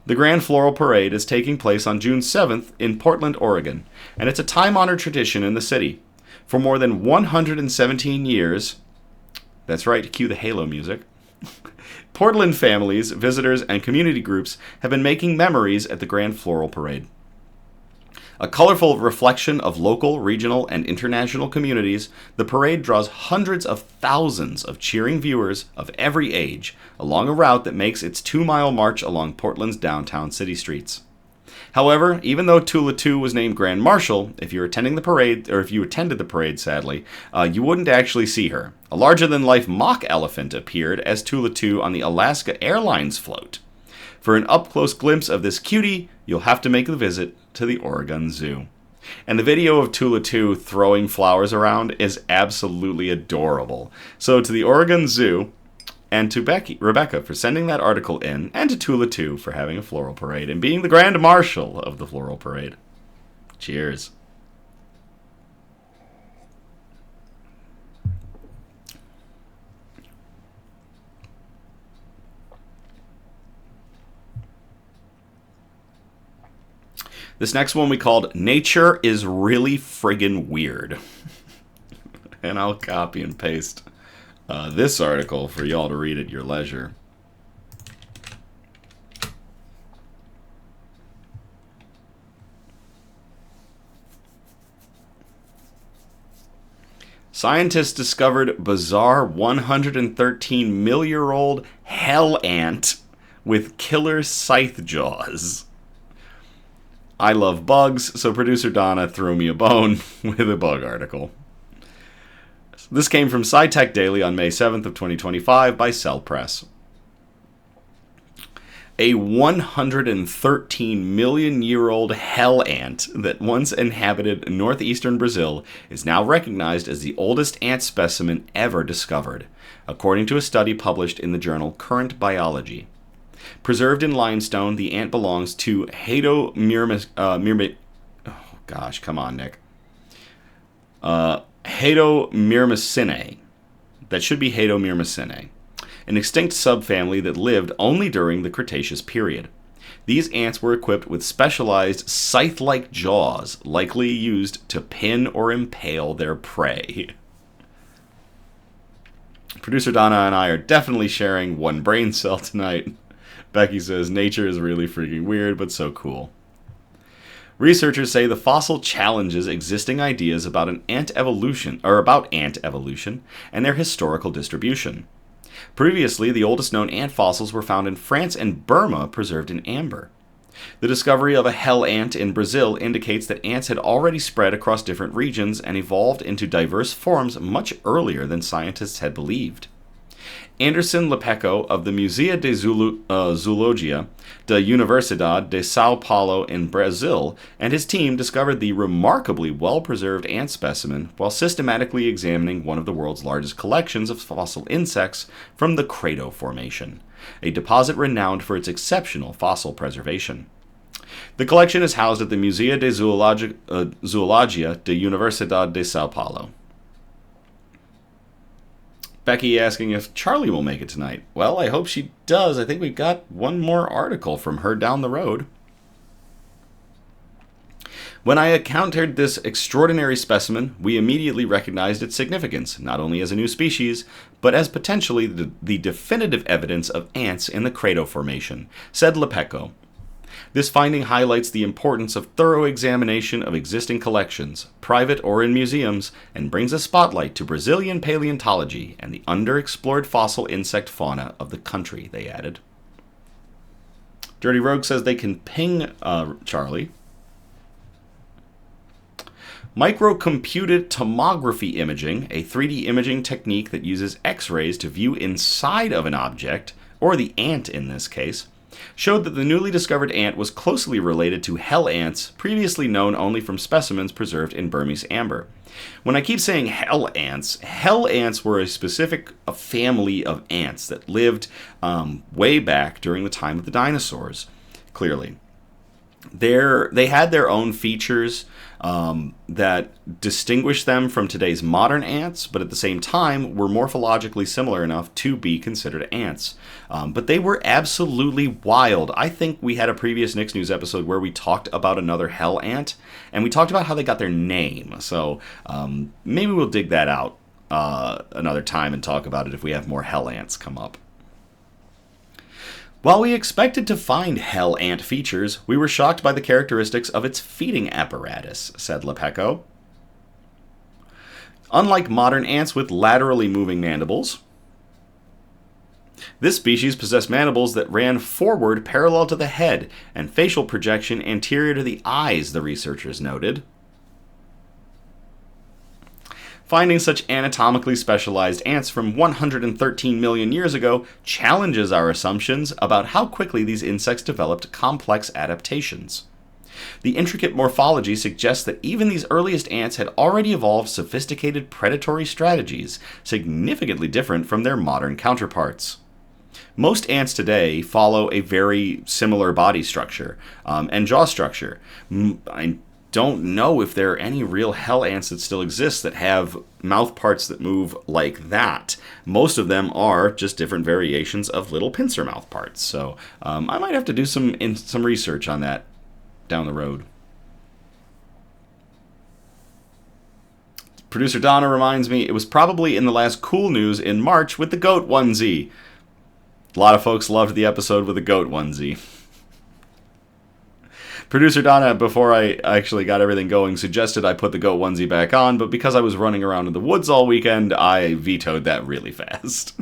The Grand Floral Parade is taking place on June 7th in Portland, Oregon, and it's a time-honored tradition in the city. For more than 117 years, that's right, cue the Halo music, Portland families, visitors, and community groups have been making memories at the Grand Floral Parade. A colorful reflection of local, regional, and international communities, the parade draws hundreds of thousands of cheering viewers of every age along a route that makes its 2-mile march along Portland's downtown city streets. However, even though Tula 2 was named Grand Marshal, if you attended the parade, sadly, you wouldn't actually see her. A larger-than-life mock elephant appeared as Tula 2 on the Alaska Airlines float. For an up-close glimpse of this cutie, you'll have to make the visit to the Oregon Zoo. And the video of Tula 2 throwing flowers around is absolutely adorable. So to the Oregon Zoo, and to Rebecca for sending that article in, and to Tula 2 for having a floral parade and being the Grand Marshal of the floral parade. Cheers. This next one we called Nature is Really Friggin' Weird. And I'll copy and paste this article for y'all to read at your leisure. Scientists discovered bizarre 113-mill-year-old hell ant with killer scythe jaws. I love bugs, so producer Donna threw me a bone with a bug article. This came from SciTech Daily on May 7th of 2025 by Cell Press. A 113-million-year-old hell ant that once inhabited northeastern Brazil is now recognized as the oldest ant specimen ever discovered, according to a study published in the journal Current Biology. Preserved in limestone, the ant belongs to Haedomyrmecinae. Haedomyrmecinae. That should be Haedomyrmecinae, an extinct subfamily that lived only during the Cretaceous period. These ants were equipped with specialized scythe-like jaws, likely used to pin or impale their prey. Producer Donna and I are definitely sharing one brain cell tonight. Becky says, nature is really freaking weird, but so cool. Researchers say the fossil challenges existing ideas about ant evolution and their historical distribution. Previously, the oldest known ant fossils were found in France and Burma, preserved in amber. The discovery of a hell ant in Brazil indicates that ants had already spread across different regions and evolved into diverse forms much earlier than scientists had believed. Anderson Lepeco of the Museu de Zoologia da Universidade de São Paulo in Brazil and his team discovered the remarkably well-preserved ant specimen while systematically examining one of the world's largest collections of fossil insects from the Crato Formation, a deposit renowned for its exceptional fossil preservation. The collection is housed at the Museu de Zoologia da Universidade de São Paulo. Becky asking if Charlie will make it tonight. Well, I hope she does. I think we've got one more article from her down the road. When I encountered this extraordinary specimen, we immediately recognized its significance, not only as a new species, but as potentially the definitive evidence of ants in the Crato Formation, said Lepeco. This finding highlights the importance of thorough examination of existing collections, private or in museums, and brings a spotlight to Brazilian paleontology and the underexplored fossil insect fauna of the country, they added. Dirty Rogue says they can ping Charlie. Microcomputed tomography imaging, a 3D imaging technique that uses X-rays to view inside of an object, or the ant in this case, showed that the newly discovered ant was closely related to hell ants, previously known only from specimens preserved in Burmese amber. When I keep saying hell ants were a specific family of ants that lived way back during the time of the dinosaurs, clearly. They had their own features that distinguish them from today's modern ants, but at the same time were morphologically similar enough to be considered ants. But they were absolutely wild. I think we had a previous Nick's News episode where we talked about another hell ant, and we talked about how they got their name. So maybe we'll dig that out another time and talk about it if we have more hell ants come up. While we expected to find hell ant features, we were shocked by the characteristics of its feeding apparatus, said Lepeco. Unlike modern ants with laterally moving mandibles, this species possessed mandibles that ran forward parallel to the head and facial projection anterior to the eyes, the researchers noted. Finding such anatomically specialized ants from 113 million years ago challenges our assumptions about how quickly these insects developed complex adaptations. The intricate morphology suggests that even these earliest ants had already evolved sophisticated predatory strategies, significantly different from their modern counterparts. Most ants today follow a very similar body structure and jaw structure. I don't know if there are any real hell ants that still exist that have mouth parts that move like that. Most of them are just different variations of little pincer mouth parts. So I might have to do some research on that down the road. Producer Donna reminds me it was probably in the last cool news in March with the goat onesie. A lot of folks loved the episode with the goat onesie. Producer Donna, before I actually got everything going, suggested I put the goat onesie back on, but because I was running around in the woods all weekend, I vetoed that really fast.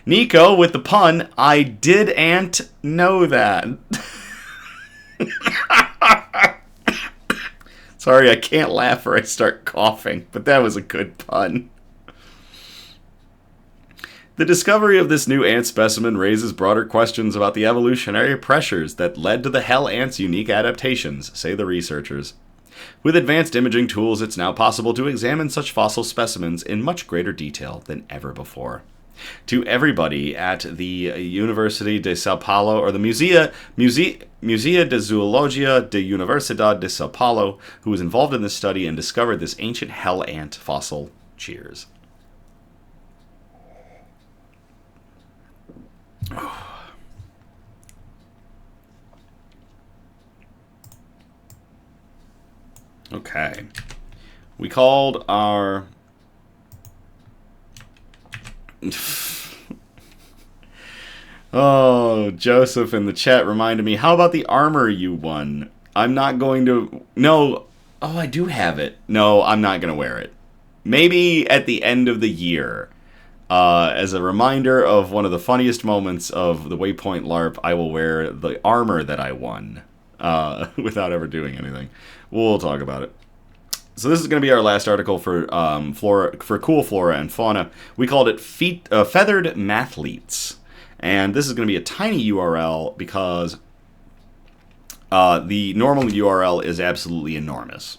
Nico with the pun, I didn't know that. Sorry, I can't laugh or I start coughing, but that was a good pun. The discovery of this new ant specimen raises broader questions about the evolutionary pressures that led to the hell ant's unique adaptations, say the researchers. With advanced imaging tools, it's now possible to examine such fossil specimens in much greater detail than ever before. To everybody at the University de Sao Paulo, or the Musea de Zoologia de Universidad de Sao Paulo, who was involved in this study and discovered this ancient hell ant fossil. Cheers. Okay. We called our... Oh, Joseph in the chat reminded me, how about the armor you won? I'm not going to... No. Oh, I do have it. No, I'm not going to wear it. Maybe at the end of the year. As a reminder of one of the funniest moments of the Waypoint LARP, I will wear the armor that I won. Without ever doing anything. We'll talk about it. So this is going to be our last article for cool flora and fauna. We called it Feathered Mathletes. And this is going to be a tiny URL because the normal URL is absolutely enormous.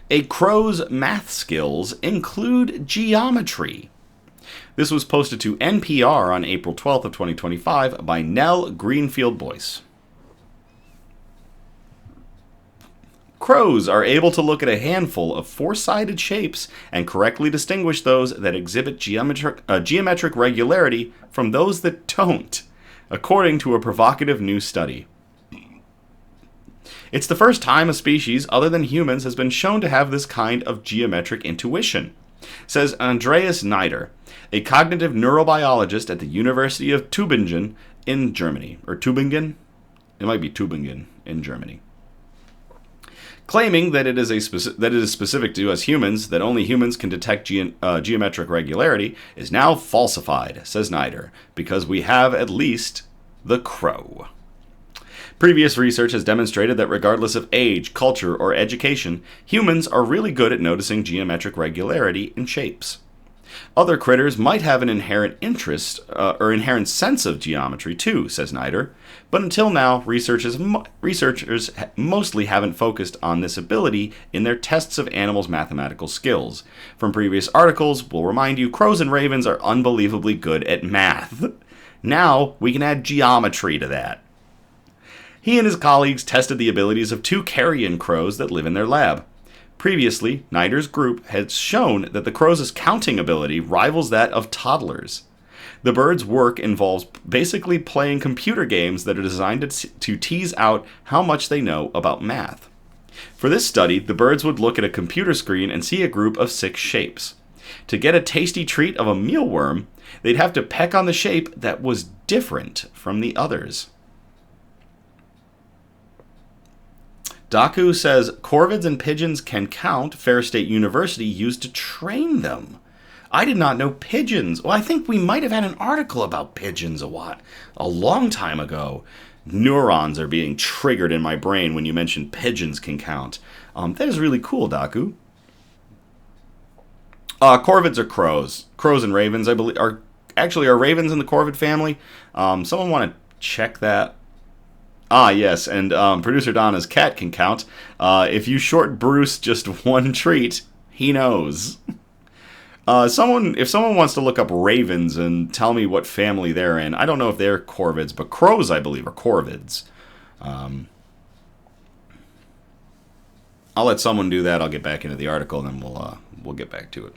A crow's math skills include geometry. This was posted to NPR on April 12th of 2025 by Nell Greenfield-Boyce. Crows are able to look at a handful of four-sided shapes and correctly distinguish those that exhibit geometric regularity from those that don't, according to a provocative new study. It's the first time a species other than humans has been shown to have this kind of geometric intuition, says Andreas Neider, a cognitive neurobiologist at the University of Tübingen in Germany. Or Tübingen? It might be Tübingen in Germany. Claiming that it is specific to us humans, that only humans can detect geometric regularity, is now falsified, says Neider, because we have at least the crow. Previous research has demonstrated that regardless of age, culture, or education, humans are really good at noticing geometric regularity in shapes. Other critters might have an inherent interest or inherent sense of geometry too, says Neider, but until now, researchers mostly haven't focused on this ability in their tests of animals' mathematical skills. From previous articles, we'll remind you, crows and ravens are unbelievably good at math. Now, we can add geometry to that. He and his colleagues tested the abilities of two carrion crows that live in their lab. Previously, Neider's group had shown that the crow's counting ability rivals that of toddlers. The birds' work involves basically playing computer games that are designed to tease out how much they know about math. For this study, the birds would look at a computer screen and see a group of 6 shapes. To get a tasty treat of a mealworm, they'd have to peck on the shape that was different from the others. Daku says, corvids and pigeons can count. Fair State University used to train them. I did not know pigeons. Well, I think we might have had an article about pigeons a long time ago. Neurons are being triggered in my brain when you mention pigeons can count. That is really cool, Daku. Corvids are crows. Crows and ravens, I believe, are ravens in the corvid family. Someone want to check that? Ah, yes, and Producer Donna's cat can count. If you short Bruce just one treat, he knows. If someone wants to look up ravens and tell me what family they're in, I don't know if they're corvids, but crows, I believe, are corvids. I'll let someone do that. I'll get back into the article, and then we'll get back to it.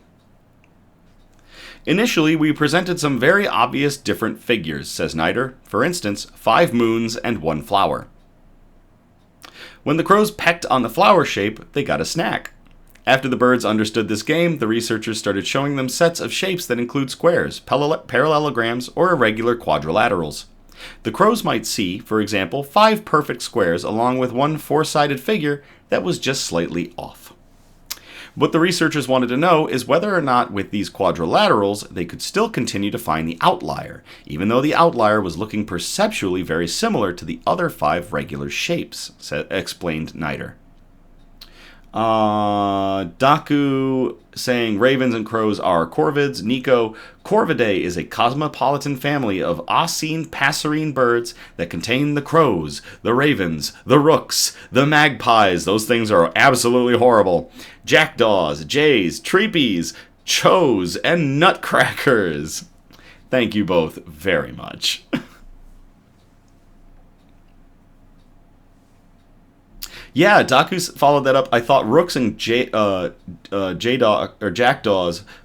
Initially, we presented some very obvious different figures, says Neider. For instance, 5 moons and 1 flower. When the crows pecked on the flower shape, they got a snack. After the birds understood this game, the researchers started showing them sets of shapes that include squares, parallelograms, or irregular quadrilaterals. The crows might see, for example, 5 perfect squares along with one 4-sided figure that was just slightly off. What the researchers wanted to know is whether or not with these quadrilaterals they could still continue to find the outlier, even though the outlier was looking perceptually very similar to the other 5 regular shapes, explained Niter. Daku saying ravens and crows are corvids. Nico, Corvidae is a cosmopolitan family of oscine passerine birds that contain the crows, the ravens, the rooks, the magpies. Those things are absolutely horrible. Jackdaws, jays, treepies, chos, and nutcrackers. Thank you both very much. Yeah, Daku's followed that up. I thought rooks and jackdaws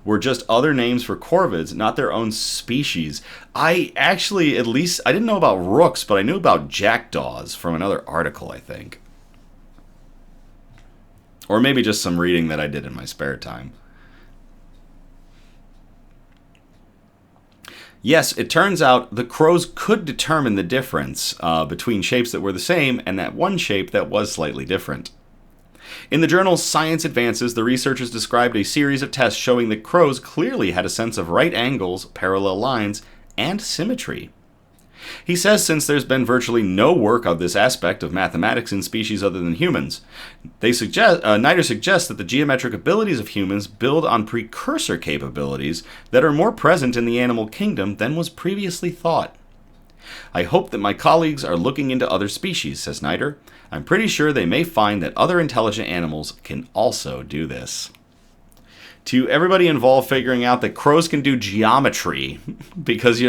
were just other names for corvids, not their own species. I actually, at least, I didn't know about rooks, but I knew about jackdaws from another article, I think. Or maybe just some reading that I did in my spare time. Yes, it turns out the crows could determine the difference between shapes that were the same and that one shape that was slightly different. In the journal Science Advances, the researchers described a series of tests showing that crows clearly had a sense of right angles, parallel lines, and symmetry. He says since there's been virtually no work of this aspect of mathematics in species other than humans, Niter suggests that the geometric abilities of humans build on precursor capabilities that are more present in the animal kingdom than was previously thought. I hope that my colleagues are looking into other species, says Niter. I'm pretty sure they may find that other intelligent animals can also do this. To everybody involved figuring out that crows can do geometry, because,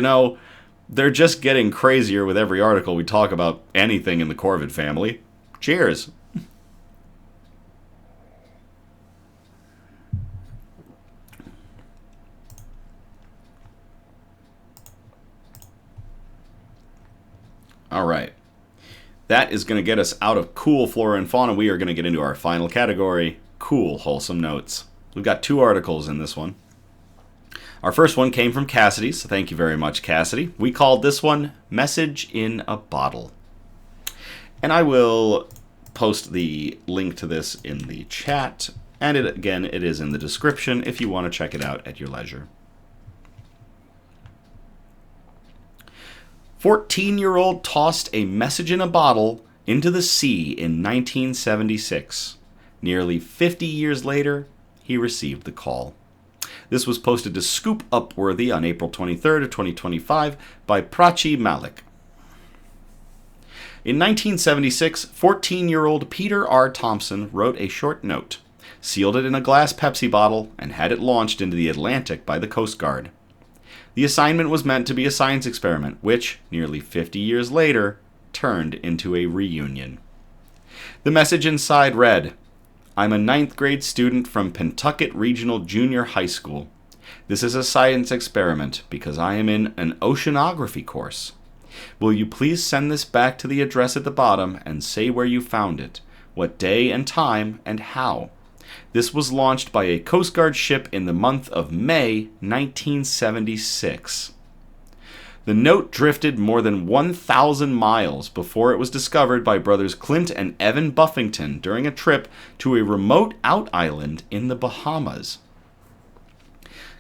they're just getting crazier with every article we talk about anything in the corvid family. Cheers. All right. That is going to get us out of cool flora and fauna. We are going to get into our final category, cool, wholesome notes. We've got 2 articles in this one. Our first one came from Cassidy, so thank you very much, Cassidy. We called this one Message in a Bottle. And I will post the link to this in the chat, and it is in the description if you want to check it out at your leisure. 14-year-old tossed a message in a bottle into the sea in 1976. Nearly 50 years later, he received the call. This was posted to Scoop Upworthy on April 23rd of 2025 by Prachi Malik. In 1976, 14-year-old Peter R. Thompson wrote a short note, sealed it in a glass Pepsi bottle, and had it launched into the Atlantic by the Coast Guard. The assignment was meant to be a science experiment, which, nearly 50 years later, turned into a reunion. The message inside read, I'm a 9th grade student from Pentucket Regional Junior High School. This is a science experiment because I am in an oceanography course. Will you please send this back to the address at the bottom and say where you found it, what day and time, and how? This was launched by a Coast Guard ship in the month of May 1976. The note drifted more than 1,000 miles before it was discovered by brothers Clint and Evan Buffington during a trip to a remote out island in the Bahamas.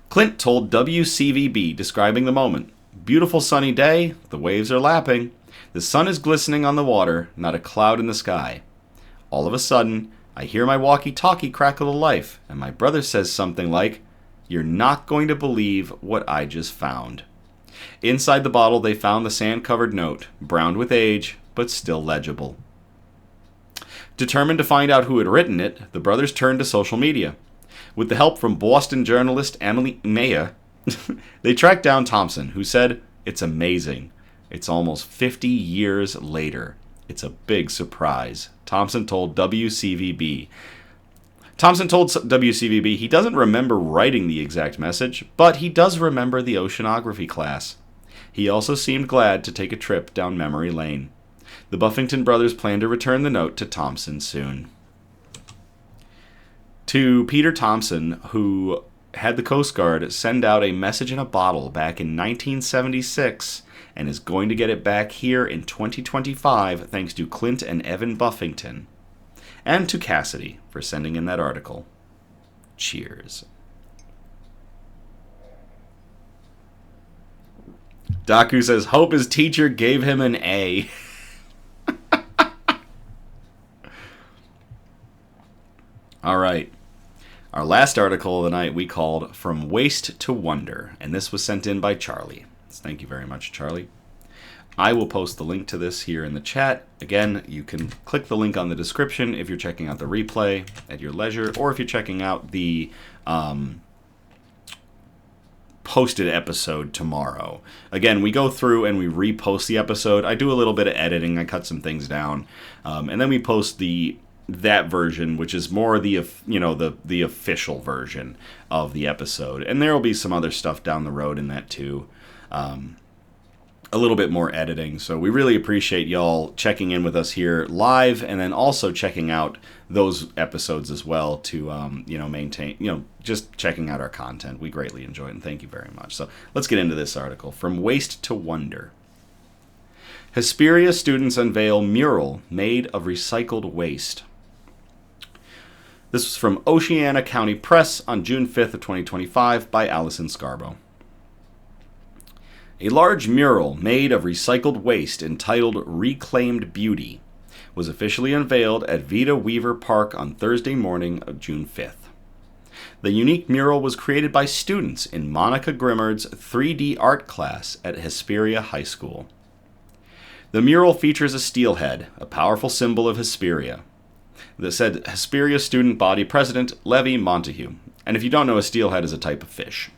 Clint told WCVB, describing the moment, beautiful sunny day, the waves are lapping, the sun is glistening on the water, not a cloud in the sky. All of a sudden, I hear my walkie-talkie crackle to life, and my brother says something like, you're not going to believe what I just found. Inside the bottle, they found the sand-covered note, browned with age, but still legible. Determined to find out who had written it, the brothers turned to social media. With the help from Boston journalist Emily Maya, they tracked down Thompson, who said, it's amazing. It's almost 50 years later. It's a big surprise, Thompson told WCVB. He doesn't remember writing the exact message, but he does remember the oceanography class. He also seemed glad to take a trip down memory lane. The Buffington brothers plan to return the note to Thompson soon. To Peter Thompson, who had the Coast Guard send out a message in a bottle back in 1976 and is going to get it back here in 2025 thanks to Clint and Evan Buffington. And to Cassidy for sending in that article. Cheers. Daku says, hope his teacher gave him an A. All right. Our last article of the night we called From Waste to Wonder, and this was sent in by Charlie. Thank you very much, Charlie. I will post the link to this here in the chat. Again, you can click the link on the description if you're checking out the replay at your leisure, or if you're checking out the posted episode tomorrow. Again, we go through and we repost the episode. I do a little bit of editing. I cut some things down, and then we post that version, which is more the official version of the episode. And there will be some other stuff down the road in that too. A little bit more editing. So we really appreciate y'all checking in with us here live, and then also checking out those episodes as well to maintain, just checking out our content. We greatly enjoy it, and thank you very much. So let's get into this article. From Waste to Wonder. Hesperia students unveil mural made of recycled waste. This was from Oceana County Press on June 5th of 2025 by Allison Scarborough. A large mural made of recycled waste entitled Reclaimed Beauty was officially unveiled at Vita Weaver Park on Thursday morning of June 5th. The unique mural was created by students in Monica Grimmard's 3D art class at Hesperia High School. The mural features a steelhead, a powerful symbol of Hesperia. That said Hesperia student body president Levy Montague. And if you don't know, a steelhead is a type of fish.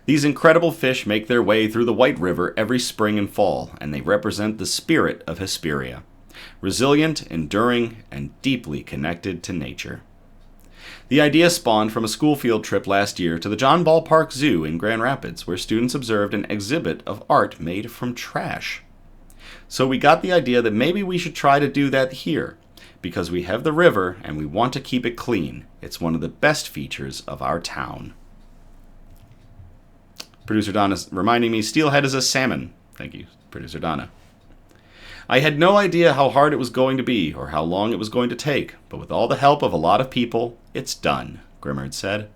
These incredible fish make their way through the White River every spring and fall, and they represent the spirit of Hesperia, resilient, enduring, and deeply connected to nature. The idea spawned from a school field trip last year to the John Ballpark Zoo in Grand Rapids, where students observed an exhibit of art made from trash. So we got the idea that maybe we should try to do that here, because we have the river and we want to keep it clean. It's one of the best features of our town. Producer Donna reminding me, steelhead is a salmon. Thank you, Producer Donna. I had no idea how hard it was going to be or how long it was going to take, but with all the help of a lot of people, it's done, Grimmard said.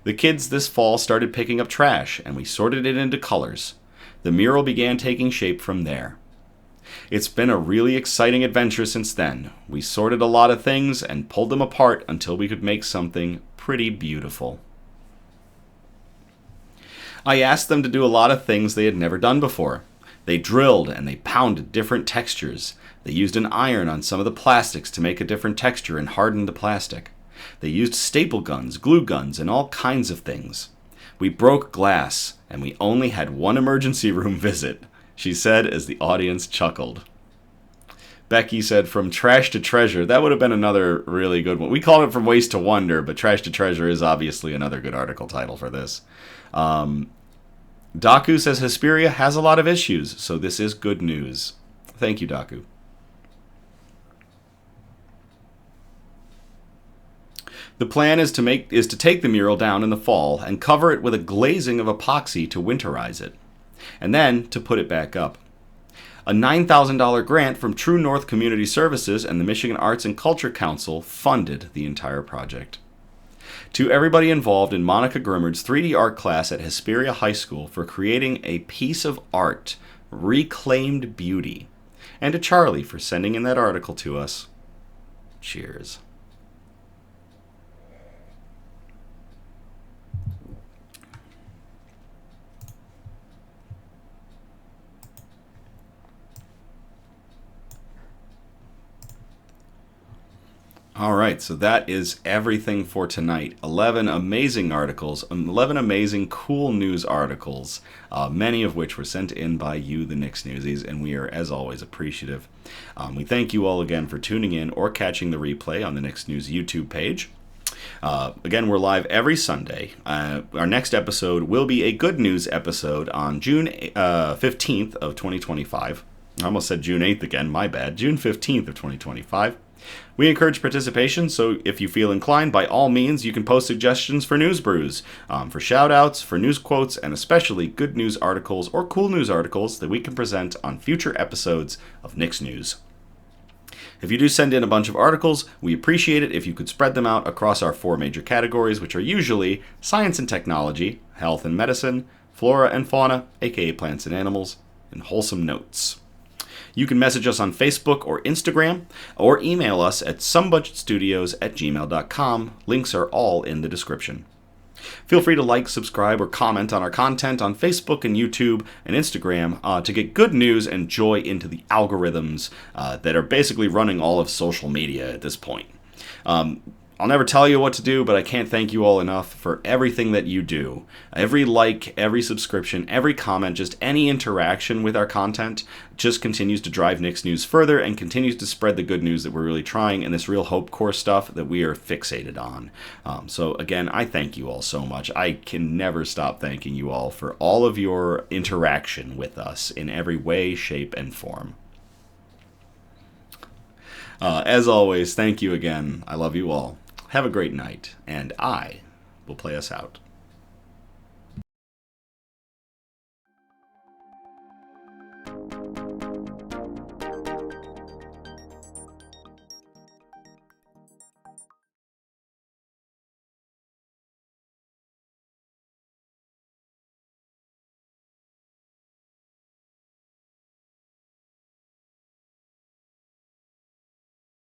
The kids this fall started picking up trash, and we sorted it into colors. The mural began taking shape from there. It's been a really exciting adventure since then. We sorted a lot of things and pulled them apart until we could make something pretty beautiful. I asked them to do a lot of things they had never done before. They drilled and they pounded different textures. They used an iron on some of the plastics to make a different texture and harden the plastic. They used staple guns, glue guns, and all kinds of things. We broke glass, and we only had one emergency room visit, she said as the audience chuckled. Becky said, from trash to treasure. That would have been another really good one. We called it From Waste to Wonder, but trash to treasure is obviously another good article title for this. Daku says Hesperia has a lot of issues, so this is good news. Thank you, Daku. The plan is to take the mural down in the fall and cover it with a glazing of epoxy to winterize it, and then to put it back up. A $9,000 grant from True North Community Services and the Michigan Arts and Culture Council funded the entire project. To everybody involved in Monica Grimmard's 3D art class at Hesperia High School for creating a piece of art, Reclaimed Beauty, and to Charlie for sending in that article to us. Cheers. All right, so that is everything for tonight. 11 amazing articles, 11 amazing cool news articles, many of which were sent in by you, the Knicks Newsies, and we are, as always, appreciative. We thank you all again for tuning in or catching the replay on the Knicks News YouTube page. Again, we're live every Sunday. Our next episode will be a good news episode on June 15th of 2025. I almost said June 8th again, my bad. June 15th of 2025. We encourage participation, so if you feel inclined, by all means, you can post suggestions for news brews, for shout-outs, for news quotes, and especially good news articles or cool news articles that we can present on future episodes of Nick's News. If you do send in a bunch of articles, we appreciate it if you could spread them out across our 4 major categories, which are usually science and technology, health and medicine, flora and fauna, aka plants and animals, and wholesome notes. You can message us on Facebook or Instagram, or email us at somebudgetstudios@gmail.com. Links are all in the description. Feel free to like, subscribe, or comment on our content on Facebook and YouTube and Instagram to get good news and joy into the algorithms that are basically running all of social media at this point. I'll never tell you what to do, but I can't thank you all enough for everything that you do. Every like, every subscription, every comment, just any interaction with our content just continues to drive Nick's News further and continues to spread the good news that we're really trying and this real Hope Core stuff that we are fixated on. So again, I thank you all so much. I can never stop thanking you all for all of your interaction with us in every way, shape, and form. As always, thank you again. I love you all. Have a great night, and I will play us out.